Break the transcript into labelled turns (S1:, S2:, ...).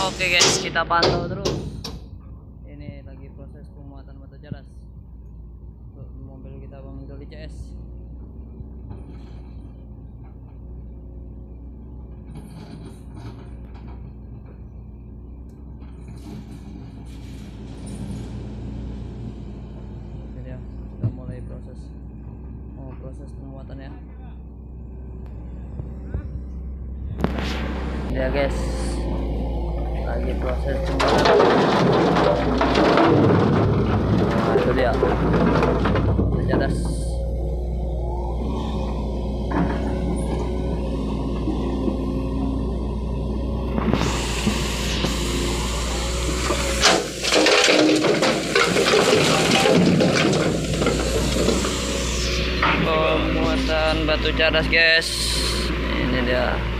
S1: Oke guys, kita pantau terus. Ini lagi proses pemuatan batu cadas untuk mobil kita Bang Doli CS. Ini ya, kita mulai proses pemuatan ya. Ini ya guys, lagi proses pembuatan. Nah, itu dia cadas. Pemuatan batu cadas guys, ini dia.